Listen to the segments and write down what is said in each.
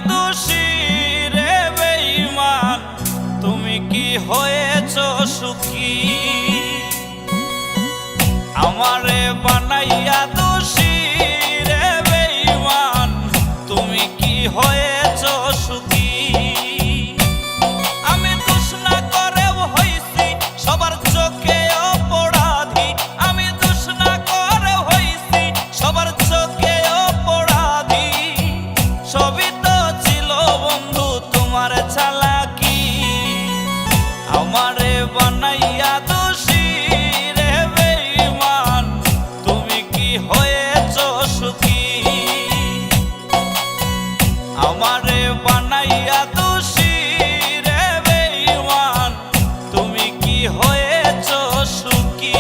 দোষী রে বেঈমান, তুমি কি হয়েছ সুখী? আমারে বানাইয়া দোষী রে বেঈমান, তুমি কি হয়েছ সুখী? আমি দোষ না করেও হইছি সবার চোখে অপরাধী, আমি দোষ না করেও হইছি সবার চোখে অপরাধী। সবই তো ছিল বন্ধু তোমার চালাকি, আমারে বানাইয়া দোষী রে বেঈমান, তুমি কি হয়েছ সুখী? আমারে বানাইয়া দোষী রে বেঈমান, তুমি কি হয়েছ সুখী?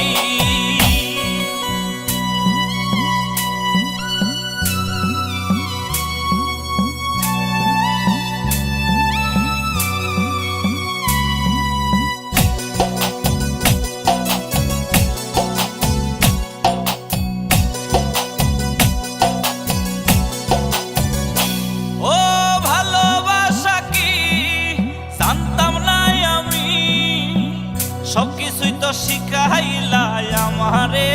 ও ভালোবাসা কি জানতাম না আমি, সবকিছুই তো শিখাইলা আমারে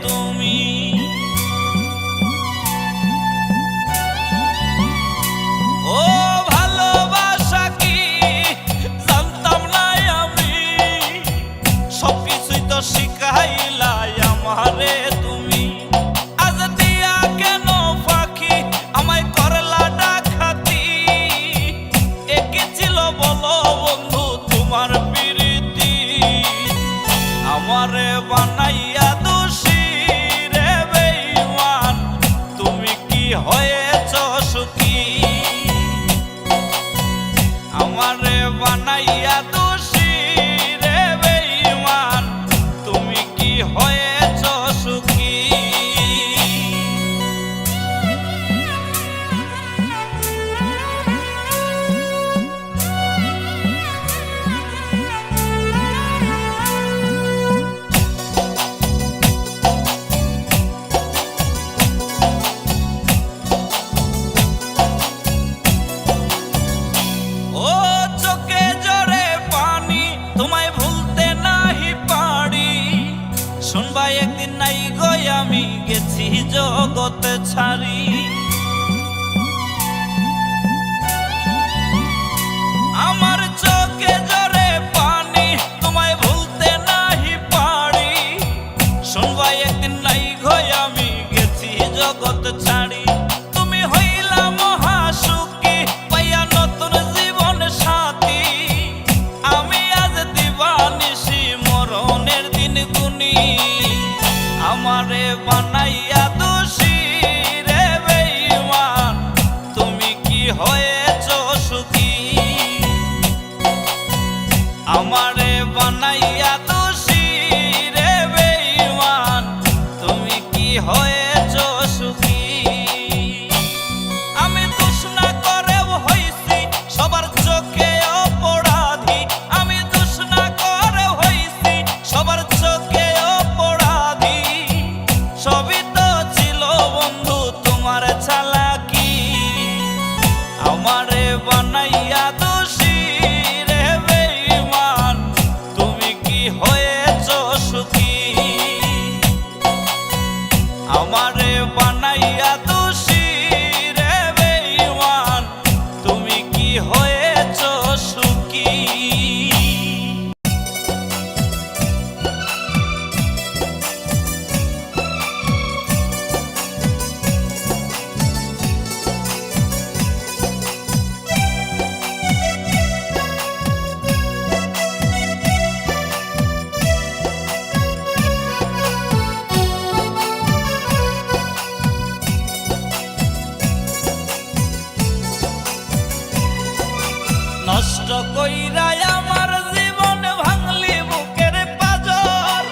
তুমি। ও ভালোবাসা কি জানতাম না আমি, সবকিছুই তো শিখাইলা আমারে তুমি। আজ দিয়া কেন ফাঁকি আমায় করলা ডাকাতি, একে ছিল বলো বন্ধু তোমার প্রীতি? আমারে বানাইয়া দোষী রে বেঈমান, তুমি কি হয়েছ সুখী? আমারে বানাইয়া দোষী রে বেঈমান, তুমি কি হয়েছ সুখী? ও চোখে জরে পানি তোমায় ভুলতে নাহি পারি, শুনবা একদিন নাই গো আমি গেছি জগৎ ছাড়ি। আমার চোখে জরে পানি তোমায় ভুলতে নাহি পারি, শুনবা একদিন নাই গো আমি গেছি জগৎ ছাড়ি। তুমি হইলা মহাসুখী পাইয়া নতুন জীবন সাথী, আমি আজ দিবানিশি মরণের দিন গুনি। আমারে বানাইয়া দোষী রে বেঈমান, তুমি কি হয়েছ সুখী? আমারে বানাইয়া দোষী রে বেঈমান, তুমি কি হয়েছ সুখী? আমি দোষ না করেও হইছি সবার চোখে অপরাধী, আমি দোষ না করেও হইছি সবার চোখে অপরাধী। সবই তো ছিল বন্ধু তোমার চালাকি, আমারে বানাইয়া দোষী রে বেঈমান, তুমি কি হয়েছ সুখী? আমারে বানাইয়া দোষী রে বেঈমান, তুমি কি হয়েছ সুখী? নষ্ট কইরা আমার জীবন ভাঙলি বুকের পাজর,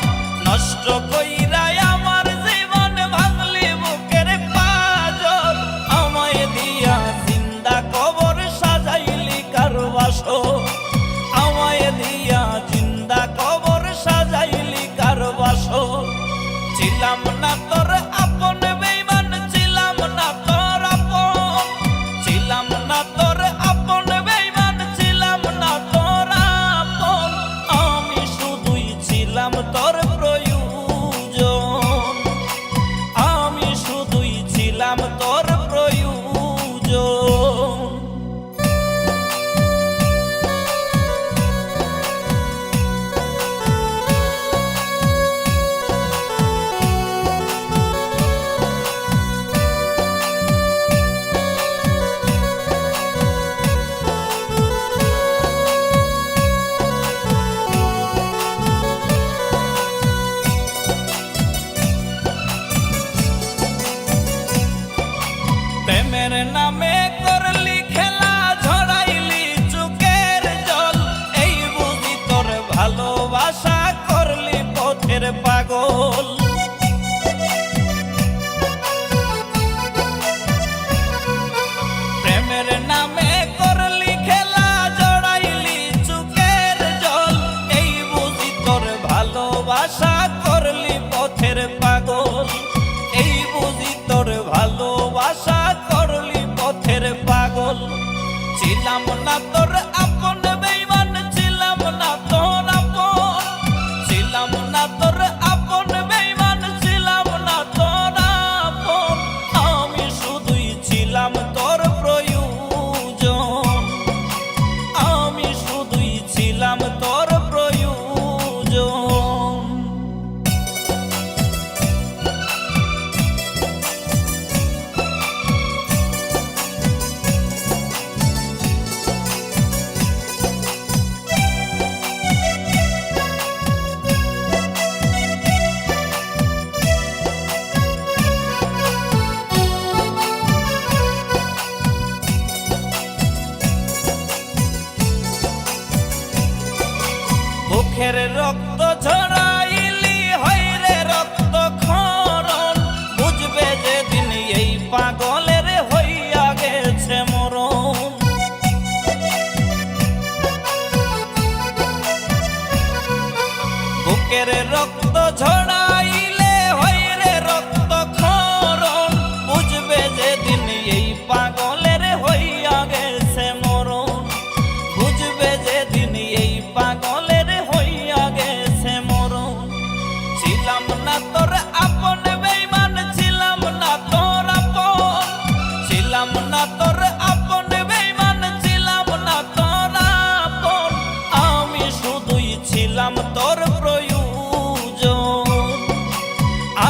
নষ্ট কইরা আমার জীবন ভাঙলি বুকের পাজর। আমায় দিয়া জিন্দা কবর সাজাইলি কারো বাসর, আমায় দিয়া জিন্দা কবর সাজাইলি কারো বাসর। ছিলাম না তোর আপন বেঈমান, ছিলাম না তোর আপন, ছিলাম না তোর পথের পাগল। প্রেমের নামে করলি খেলা, জড়াইলি চোখের জল, এই বুঝি তোর ভালোবাসা করলি পথের পাগল, এই বুঝি তোর ভালোবাসা করলি পথের পাগল। ছিলাম না তোর আপন বেঈমান, ছিলাম না তোর আপন, ছিলাম না তোর আপন বেঈমান, ছিলাম না তোর আপন, আমি শুধুই ছিলাম তোর প্রয়োজন, আমি শুধুই ছিলাম তোর প্রয়োজন। বুকের রক্ত ঝরাইলি হইরে রক্ত ক্ষরণ, বুঝবে যেদিন এই পাগলের হইয়া গেছে মরণ। বুকের রক্ত ঝরাইলে হইরে রক্ত ক্ষরণ, বুঝবে যেদিন এই পাগলের হইয়া গেছে মরণ, বুঝবে যেদিন এই পাগলের হইয়া গেছে মরণ। ছিলাম না তোর আপন বেঈমান, ছিলাম না তোর আপন, ছিলাম না তোর আপন বেঈমান, ছিলাম না তোর আপন, আমি শুধুই ছিলাম তোর প্রয়োজন,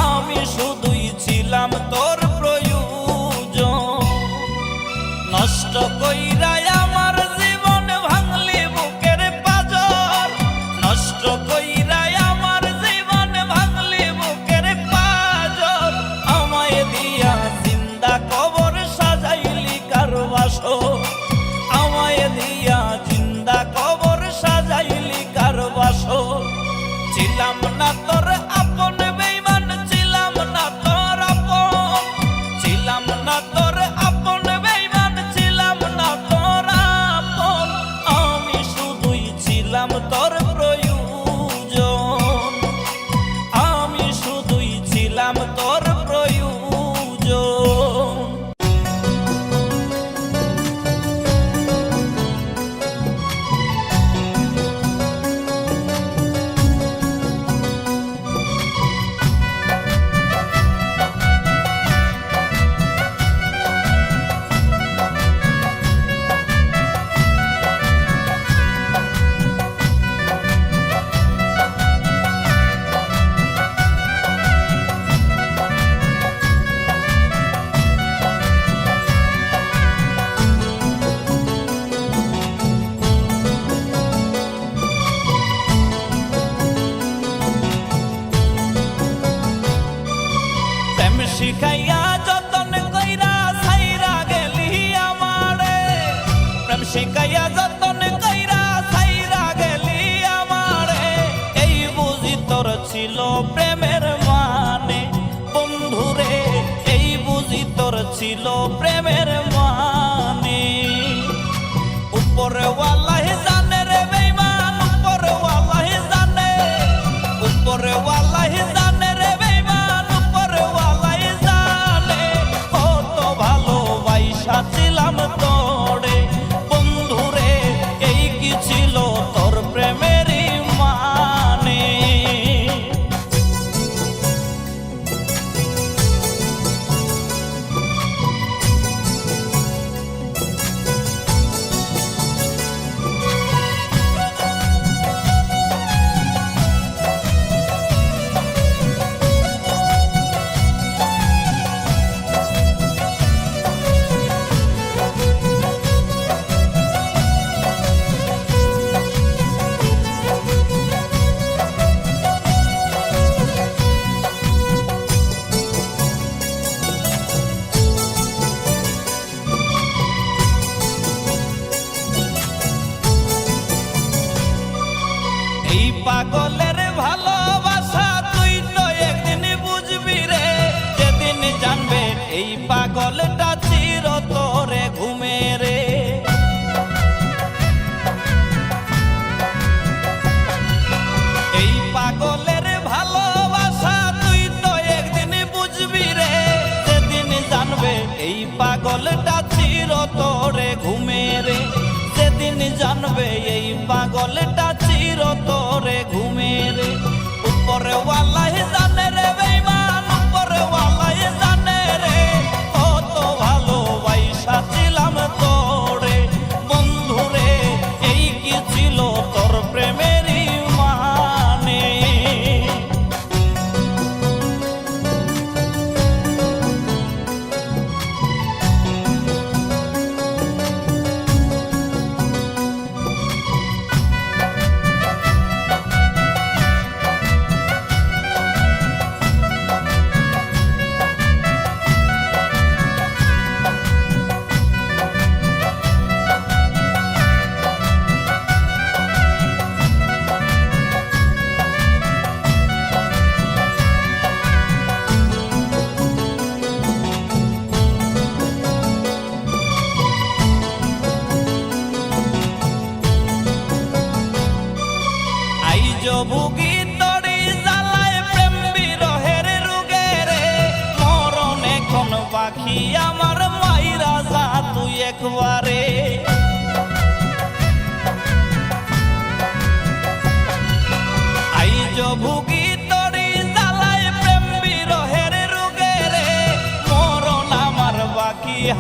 আমি শুধুই ছিলাম তোর প্রয়োজন। নষ্ট কইরা আমার জীবন ভাঙলি বুকের পাঁজর, নষ্ট কইরা আমার জীবন ভাঙলি বুকের পাঁজর, আমায় দিয়া জিন্দা কবর সাজাইলি কারো বাসর, আমায় দিয়া জিন্দা কবর সাজাইলি কারো বাসর। ছিলাম না তোর আপন বেঈমান, ছিলাম না তোর আপন, ছিলাম না তোর আপন বেঈমান, ছিলাম না তোর আপন, আমি শুধুই ছিলাম তোর প্রয়োজন, আমি শুধুই ছিলাম তোর প্রয়োজন। প্রেম শিখাইয়া যতন কইরা ছাইরা গেলি আমারে, প্রেম শিখাইয়া যতন কইরা ছাইরা গেলি আমারে, এই বুঝি তোর ছিল প্রেমের মানে বন্ধুরে, এই বুঝি তোর ছিল প্রেমের মানে। উপরে ওয়াল্লাহি জানে রে বেঈমান, উপরে ওয়াল্লাহি জানে, উপরে ওয়াল্লাহি জানে রে বেঈমান, উপরে ওয়াল্লাহি জানে, কত ভালোবাসা ছিলাম তোরে বন্ধুরে, এই কি ছিল তোর প্রেমেরই মানে।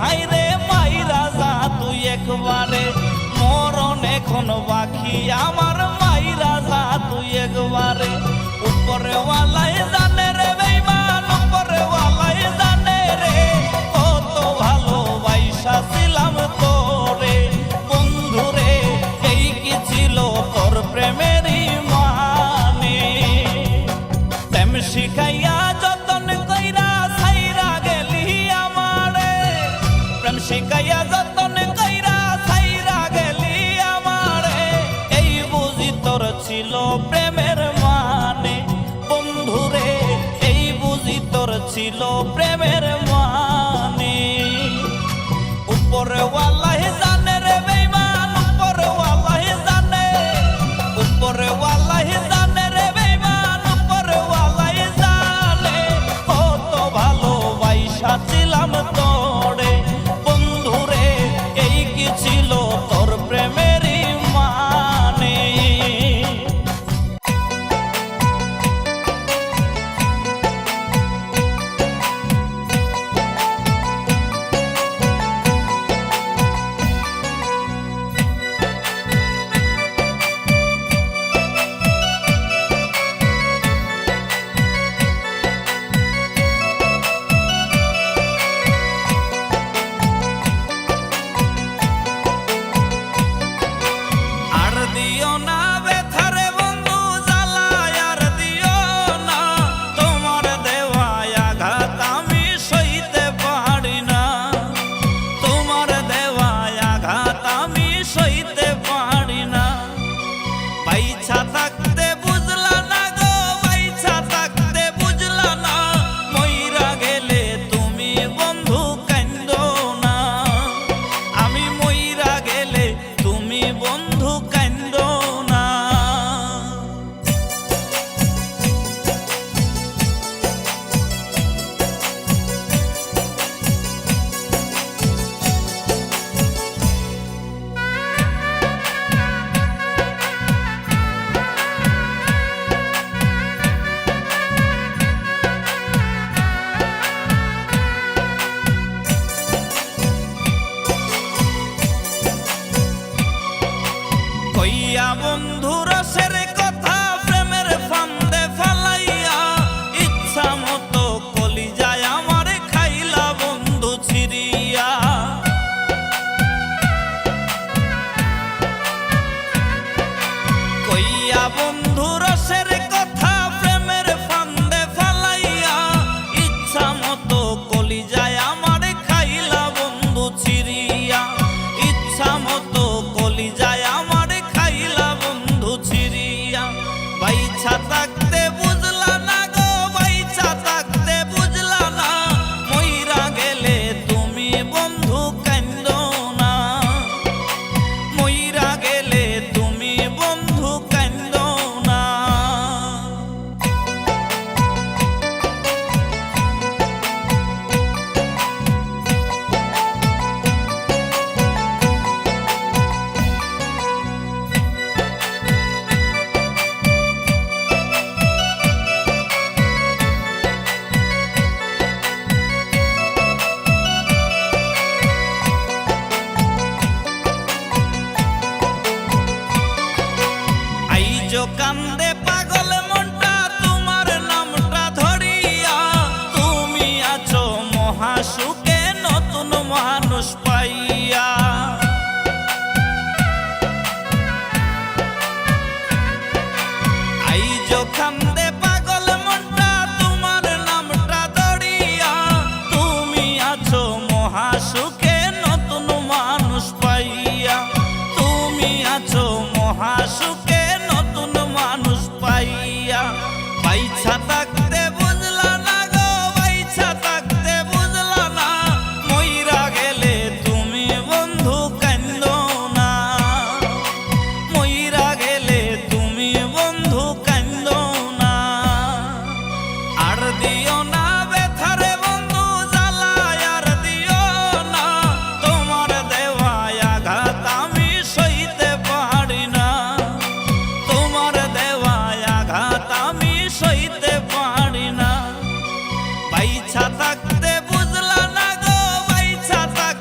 হাইরে মাইরা যা তুই একবারে, মরণ এখন বাকি আমার, মাইরা যা তুই একবারে। উপরে ওয়ালাই জানে রে বেঈমান, উপরে ওয়ালাই জানে রে, কত ভালোবাসা ছিলাম তোরে বন্ধুরে, এই কি ছিল তোর প্রেমেরই মানে। প্রেম শিখাইয়া যতন কইরা ছাইরা গেলি আমারে, প্রেম শিখাইয়া যতন কইরা ছাইরা গেলি আমারে, এই বুঝি তোর ছিল প্রেমের মানে বন্ধুরে, এই বুঝি তোর ছিল প্রেমের মানে। উপরে ওয়ালাই জানে রে বেঈমান, উপরে ওয়ালাই জানে, উপরে ওয়ালাই জানে রে বেঈমান, উপরে ওয়ালাই জানে, কত ভালোবাসা ছিলাম তোরে বন্ধুরে, এই কি ছিল তোর প্রেমেরই মানে। কইয়া বন্ধু রসের কথা প্রেমের ফান্দে ফালাইয়া, ইচ্ছা মতো কলিজায় আমার খাইলা বন্ধু ছিড়িয়া। কইয়া বন্ধু রসের কথা প্রেমের ফান্দে ফালাইয়া, ইচ্ছা মতো কলিজায় আমার খাইলা বন্ধু ছিড়িয়া, ইচ্ছা মতো কলিজায় আমার খাইলা বন্ধু ছিড়িয়া। বাইছা থাকতে বুঝলা না গো, বাইছা থাকতে বুঝলা না, মইরা গেলে তুমি বন্ধু কান্দো না, মইরা গেলে তুমি বন্ধু কান্দো না। কান্দে পাগল মনটা তোমার নামটা ধরিয়া, তুমি আছো মহাসুখে নতুন মানুষ পাইয়া। আইজ কান্দে পাগল মনটা তোমার নামটা ধরিয়া, তুমি আছো মহাসুখে নতুন মানুষ পাইয়া, তুমি আছো মহাসুখে নতুন মানুষ পাইয়া। বাইছা থাকতে বুঝলা না গো, বাইছা থাকতে বুঝলা না, মইরা গেলে তুমি বন্ধু কান্দো না, মইরা গেলে তুমি বন্ধু কান্দো না। আর দিও না ব্যথারে বন্ধু জ্বালা, আর দিও না, তোমার দেওয়া আঘাত আমি সইতে পারি না, তোমার দেওয়া আঘাত আমি সইতে পারি না। বাইছা থাকতে বুঝলা না গো, বাইছা থাকতে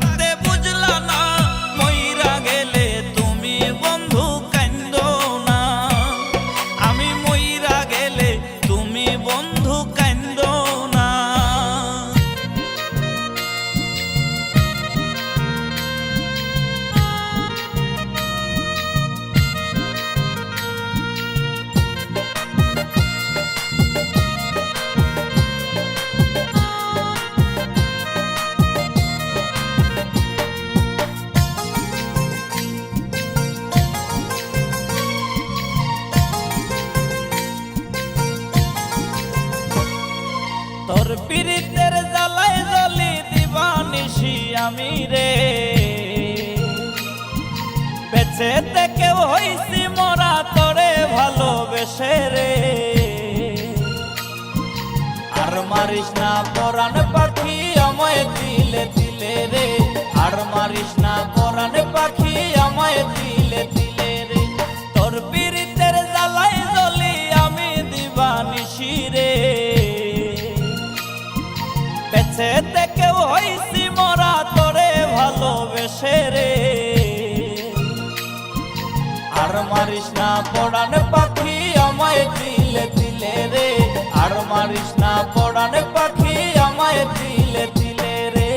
পীড়িতের জ্বালায় জ্বলি দিবানিশি আমি রে, বেঁচে থেকেও হইছি মরা তোরে ভালোবেসে রে। আর মারিস না পরাণ পাখি আমায় দিলে দিলে রে, আর মারিস না পরাণ পাখি আমায় দিলে দিলে রে। তোর পীড়িতের জ্বালায় জ্বলি আমি দিবানিশি রে, বেঁচে থেকেও হইছি মরা তোরে ভালোবেসে রে। আর মারিস না পরাণ পাখি আমায় দিলে দিলে রে, আর মারিস না পরাণ পাখি আমায় দিলে দিলে রে।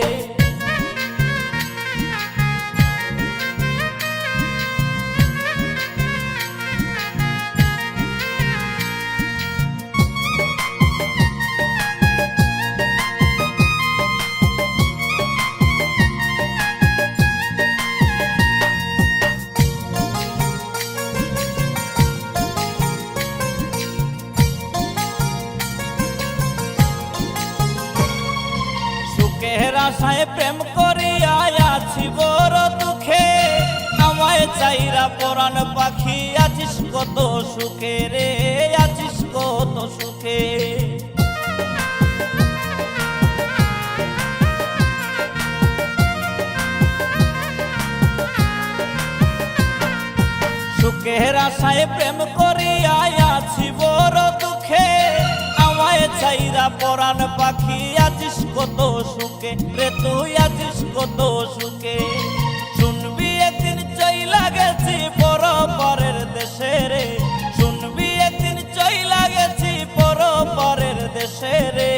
সুখের আশায় প্রেম করিয়া আছি বড় দুঃখে, আমায় চাইরা পরাণ পাখি আছিস কত সুখে রে, আছিস কত সুখে। সুখের আশায় প্রেম করিয়া আছি বড় দুঃখে, আমায় চাইরা পরাণ পাখি আছিস কত সুখে রে, তুই আছিস কত সুখে। শুনবি একদিন চইলা গেছি পরের দেশে রে, শুনবি একদিন চইলা গেছি পরের দেশে রে।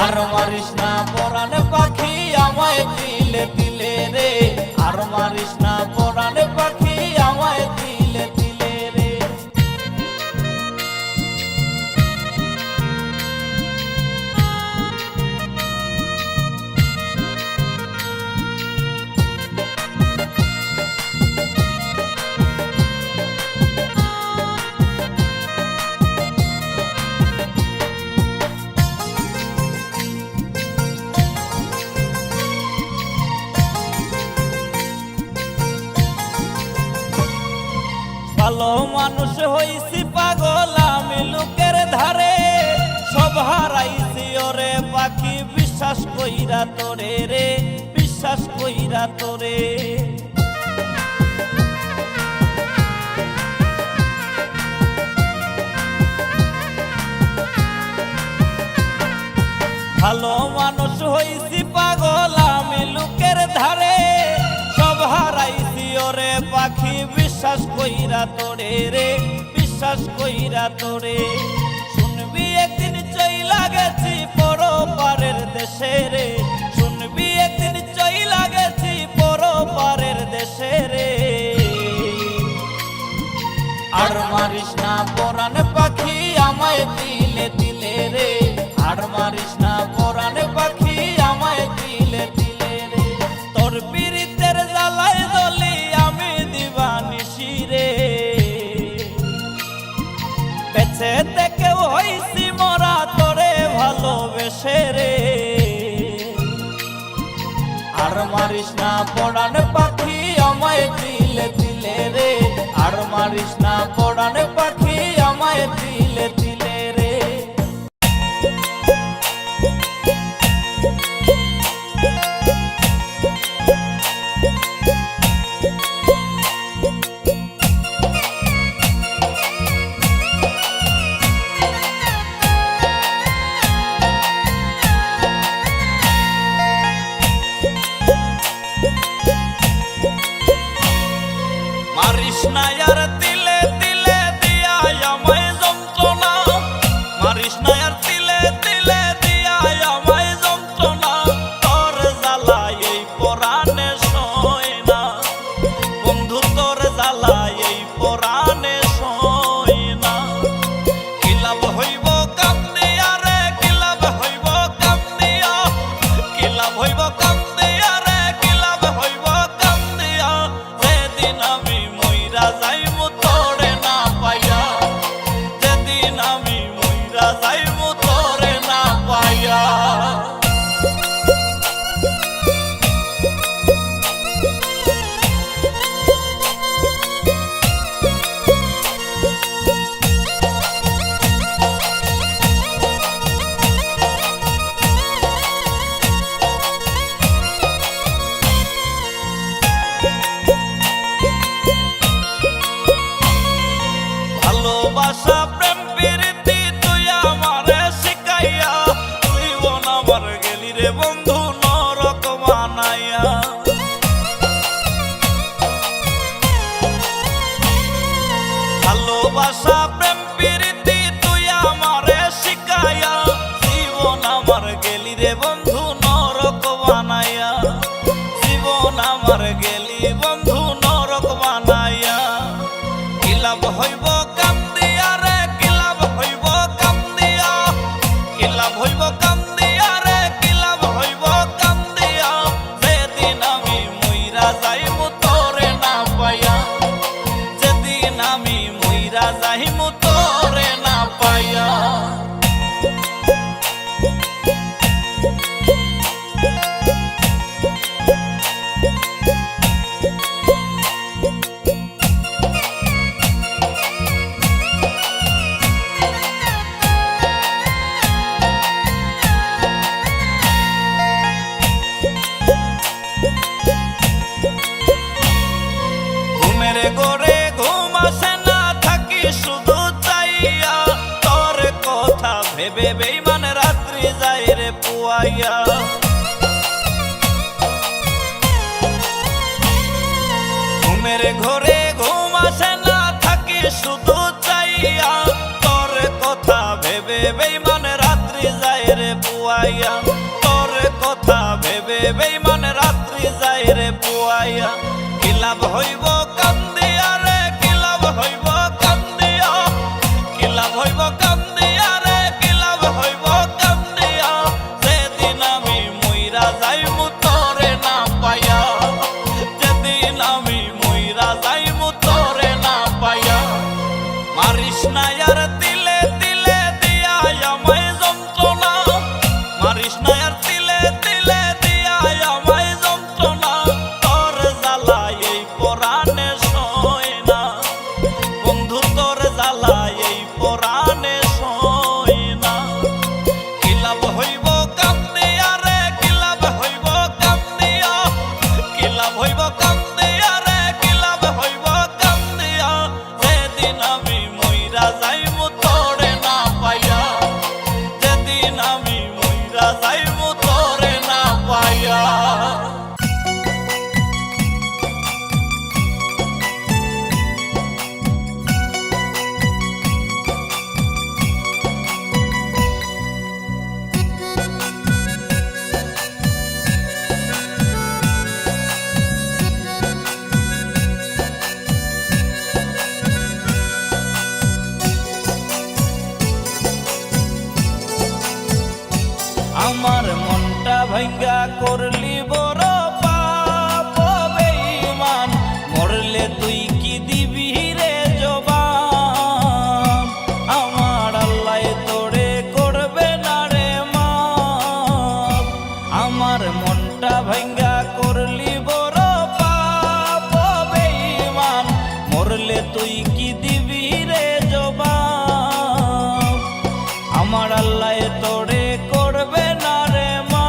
আর মারিস না পরাণ পাখি আমায় দিলে দিলে রে, আর মারিস না পরাণ পাখি আমায় দিলে দিলে রে। ভালো মানুষ হইছি পাগল আমি লোকের ধারে, সব হারাইছি ওরে পাখি বিশ্বাস কইরা তোরে রে, বিশ্বাস কইরা তোরে। ভালো মানুষ হইছি পাগল আমি লোকের ধারে, সব হারাইছি ওরে পাখি বিশ্বাস কইরা তোরে রে, বিশ্বাস কইরা তোরে। শুনবি একদিন চইলা গেছি পরের দেশে রে, শুনবি একদিন চইলা গেছি পরের দেশে রে। আর মারিস না পরাণ পাখি আমায় দিলে দিলে রে, আর মারিস না পরাণ পাখি আমায় দিলে দিলে রে। তোর পীড়িতের জ্বালায় জ্বলি আমি দিবানিশি রে, বেঁচে থেকেও হইছি মরা তোরে ভালোবেসে রে। আর মারিস না পরাণ পাখি আমায় দিলে দিলে রে, আর মারিস না পরাণ পাখি আমায় দিলে দিলে রে। মারিস না আর দিলে দিলে দিয়া আমায় যন্ত্রণা, মারিস না আর দিলে দিলে দিয়া আমায় যন্ত্রণা। তোর জ্বালায় এই পরাণে সয় না বন্ধু, তোর জ্বালায় এই পরাণে সয় না। কি লাভ হইব কান্দিয়া রে, কি লাভ হইব কান্দিয়া, কি লাভ হইব কান্দিয়া রে, কি লাভ হইব কান্দিয়া। যেদিন আমি মইরা যাইমু তোরে না পাইয়া, যেদিন আমি মইরা যাইমু প্রীতি তুই আমারে শিখাইয়া, জীবন আমার গেলি রে বন্ধু নরক বানাইয়া। ভালোবাসা প্রেম প্রীতি তুই আমারে শিখাইয়া, জীবন আমার গেলি রে বন্ধু নরক বানাইয়া, জীবন আমার গেলি বন্ধু নরক বানাইয়া। কি লাভ হইব কান্দিয়া রে, কি লাভ হইব কান্দিয়া, কি লাভ হইব কান্দিয়া রে, কি লাভ হইব কান্দিয়া, যেদিন আমি মইরা যাইমু তোরে না পাইয়া, যেদিন আমি মইরা যাইমু তোরে না পাইয়া। ঘুমের ঘরে ঘুম আসে না, থাকি শুধু চাইয়া, তোর কথা ভেবে বেইমান রাত্রি যায় রে পুয়াইয়া। ঘুমের ঘরে ঘুম আসে না, থাকি শুধু চাইয়া, তোর কথা ভেবে বেইমান রাত্রি যায় রে পুয়াইয়া, তোর কথা ভেবে বেইমান রাত্রি যায় রে পুয়াইয়া। কি লাভ হইব কান্দিয়া রে, কি লাভ হইব কান্দিয়া, কি লাভ হইব কান্দিয়া রে, কি লাভ হইব কান্দিয়া, যেদিন আমি মইরা যাইমু তোরে না পাইয়া, যেদিন আমি মইরা যাইমু তোরে না পাইয়া। মারিস না আর তিলে তিলে দিয়া আমায় যন্ত্রণা, মারিস না আর তিলে তিলে দিয়া আমায় যন্ত্রণা, তোর জ্বালা এই পরাণে সয় না বন্ধু, তোর জ্বালা এই পরাণে সয় না। কি লাভ হইব কান্দিয়া রে, কি লাভ হইব কান্দিয়া, কি লাভ হইব কান্দিয়া রে, কি লাভ হইব কান্দিয়া, যেদিন আমি মইরা যাইমু তোরে না পাইয়া, যেদিন আমি মইরা যাইমু তোরে না পাইয়া। আমার মনটা ভাঙ্গা করলি বড় পাপ বেঈমান, মরলে তুই কি দিবি রে জবাব, আমার আল্লাহ তোরে করবে না রে মাপ। আমার মনটা ভাঙ্গা করলি বড় পাপ বেঈমান, মরলে তুই কি দিবি রে জবাব, আমার আল্লাহ তোরে করবে না রে মা।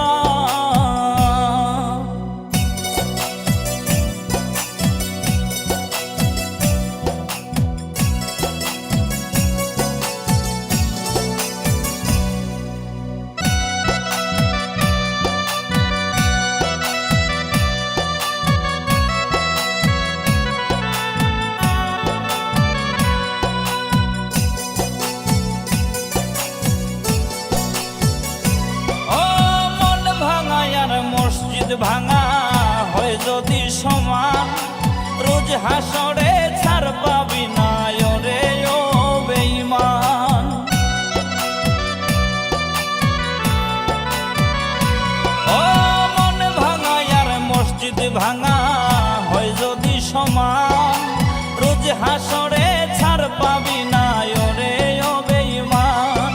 ভাঙা হয় যদি সমান, রোজ হাসরে ছাড় পাবি না রে ও বেঈমান। ও মন ভাঙা আর মসজিদ ভাঙা হয় যদি সমান, রোজ হাসরে ছাড় পাবি না রে ও বেঈমান।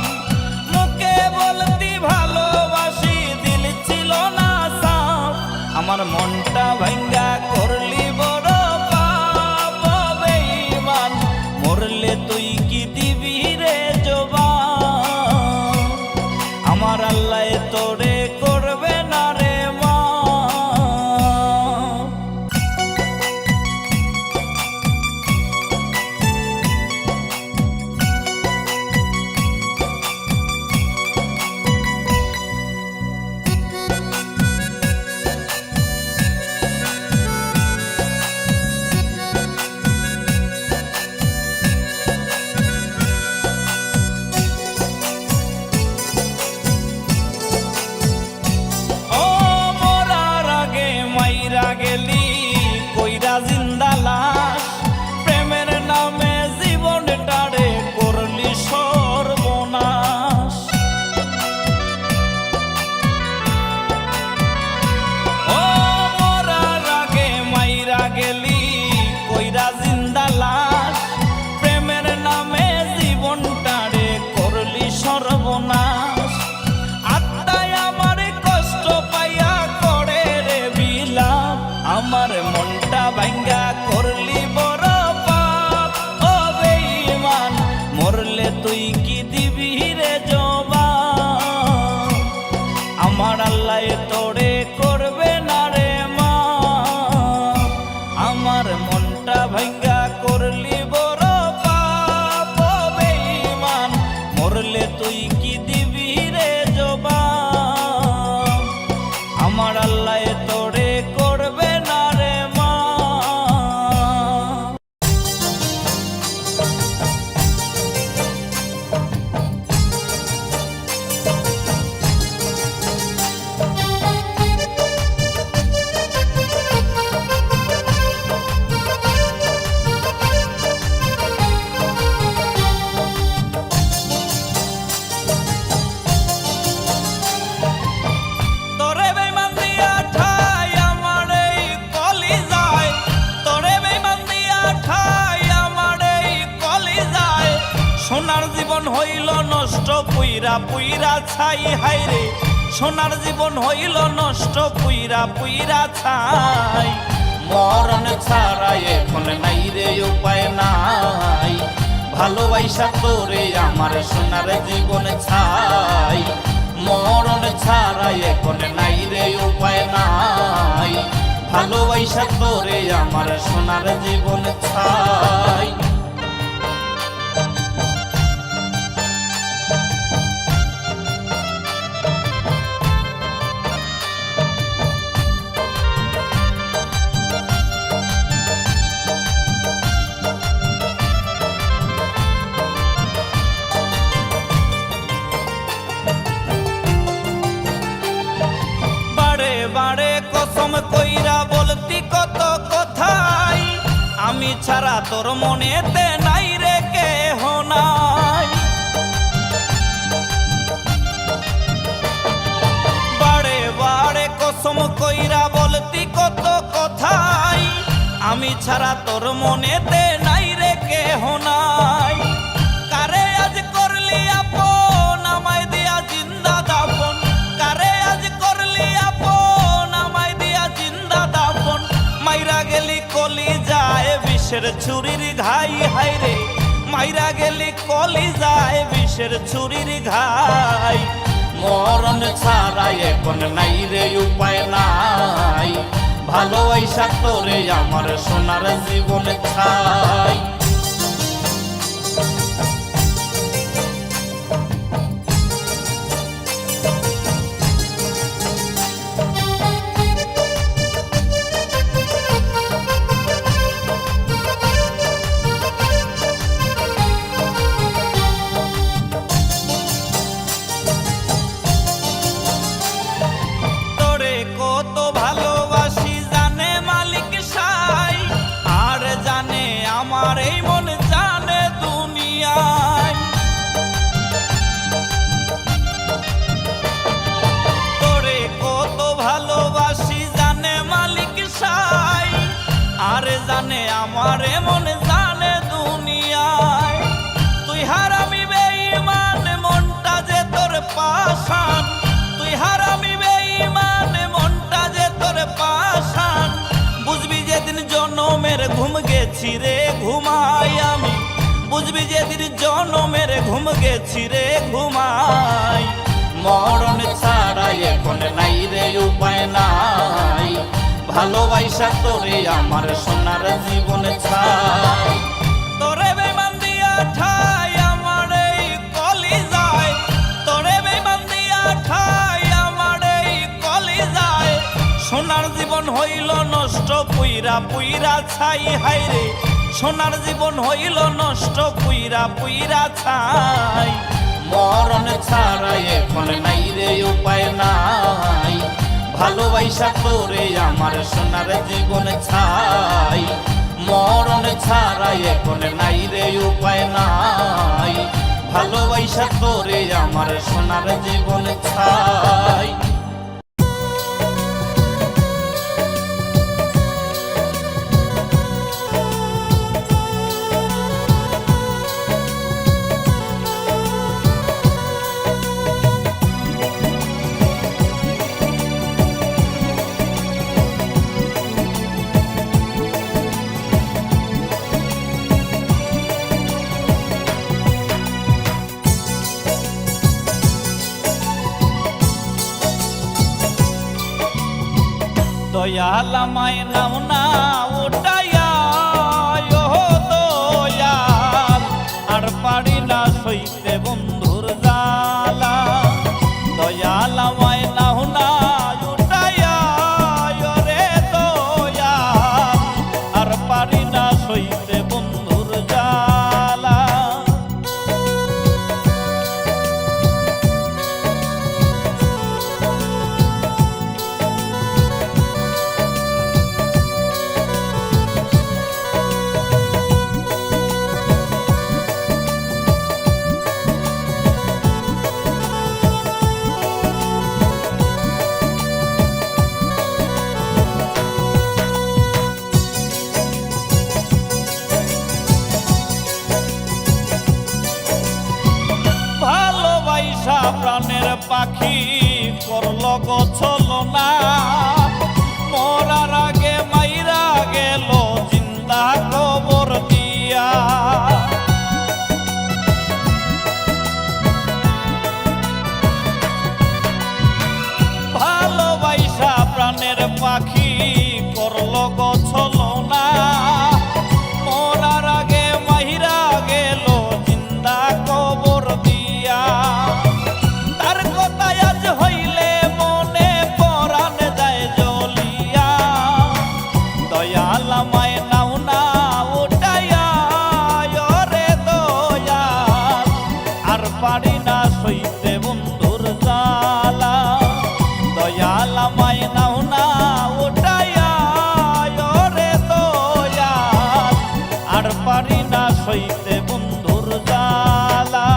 মুখে বলতি ভালোবাসি, দিল ছিল না সাফ, আমার মনটা ভাঙ্গা করলি বড় পাপ তুই কি দিবি রে জবাব, আমার আল্লাহ তোরে করবে না রে মা। আমার মনটা ভাঙ্গা করলি বড় পাপ বেঈমান, মরলে তুই কি দিবি রে জবাব, আমার আল্লাহ তোরে করবে না রে মা। সোনার জীবন হইল নষ্ট পুইরা পুইরা ছাই, হাইরে সোনার জীবন হইল নষ্ট পুইরা পুইরা ছাই। মরণ ছাড়া এখন নাই রে উপায় নাই, ভালোবাসা তোরে আমার সোনার জীবন ছাই। মরণ ছাড়া এখন নাই রে উপায় নাই, ভালোবাসা তোরে আমার সোনার জীবন ছাই। বারে কসম কইরা বলতি কত কথাই, আমি ছাড়া তোর মনেতে নাই রে কেহ নাই। বারে বারে কসম কইরা বলতি কত কথাই, আমি ছাড়া তোর মনেতে নাই রে কেহ নাই। কারে আজ করলি আপন আমায় দিয়া জিন্দা দাফন, কারে আজ করলি আপন আমায় দিয়া জিন্দা দাফন। মাইরা গেলি কলি যায় বিষের ছুরির ঘাই, হাইরে মাইরা গেলি কলি যায় বিষের ছুরির ঘাই। মরণ ছাড়া এখন নাই রে উপায় নাই, ভালোবাসা তোরে আমার সোনার জীবন ছাই। আমার এই মন জানে দুনিয়ায়, তোরে কত ভালোবাসি জানে মালিক সাই, আর জানে আমার মন জানে দুনিয়ায়। তুই হারামি বেঈমান মনটা যে তোর পাশান, তুই হারামি বেঈমান মনটা যে তোর পাশান। বুঝবি যেদিন জনমের ঘুম গেছি রে ঘুমাই আমি, বুঝবি যেদিন জনমের ঘুম গেছি রে ঘুমাই। মরণ ছাড়া এখন নাই রে উপায় নাই, ভালোবাসা তোরে আমার সোনার জীবন ছাই। তোরে বেঈমান দিয়া ঠাই আমার এই কলিজায়, তোরে বেঈমান দিয়া ঠাই আমার এই কলিজায়। সোনার জীবন হইল নষ্ট পুইরা পুইরা ছাই, হাইরে সোনার জীবন হইল নষ্ট পুইরা পুইরা ছাই। মরণ ছাড়া এখন নাই রে উপায় নাই, ভালোবাসা তোরে আমার সোনার জীবন ছাই। মরণ ছাড়া এখন নাই রে উপায় নাই, ভালোবাসা তোরে আমার সোনার জীবন ছাই। দয়াল আমায় নাও না উঠাইয়া ও দয়াল, আর পারি না সইতে বন্ধুর জ্বালা। দয়াল আমায় নাও না উঠাইয়া রে দয়াল, আর পারি না সইতে বন্ধুর জ্বালা। ভালোবাসা প্রাণের পাখি করল গো ছলনা, মরার আগে মাইরা গেল জিন্দা কবর দিয়া। ভালোবাসা প্রাণের পাখি করল গো ছলনা, মরার আগে মাইরা গেল জিন্দা কবর দিয়া। তার কথা আজ হইলে মনে পরাণ যায় জ্বলিয়া। দয়াল আমায় নাও না উঠাইয়া রে দয়াল, আর পারি না সইতে বন্ধুর জ্বালা। দয়াল আমায় নাও না উঠাইয়া রে দয়াল, আর পারি না সইতে বন্ধুর জ্বালা।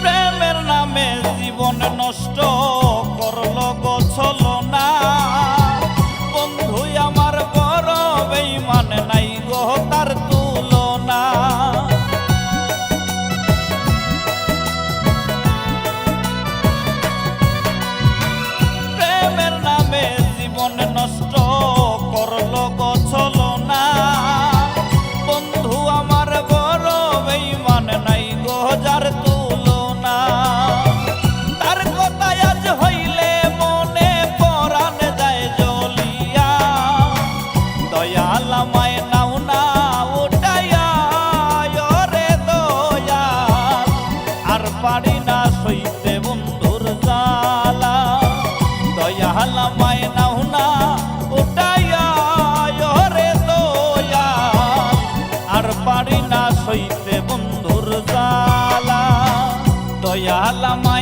প্রেমের নামে জীবন নষ্ট করল গো ছলনা, বন্ধু আমার বড় বেঈমান, নাই গো তার তুলনা। প্রেমের নামে জীবন নষ্ট করল গো ছলনা, বন্ধু আমার বড় বেঈমান, নাই গো যার তুলনা। তার কথা আজ হইলে মনে পরাণ যায় জ্বলিয়া। দয়াল আমায় নাও না উঠাইয়া রে দয়াল, আর পারি না সইতে বন্ধুর জ্বালা। দয়াল আমায় নাও না উঠাইয়া রে দয়াল, আর পারি না সইতে বন্ধুর জ্বালা। দয়াল আমায়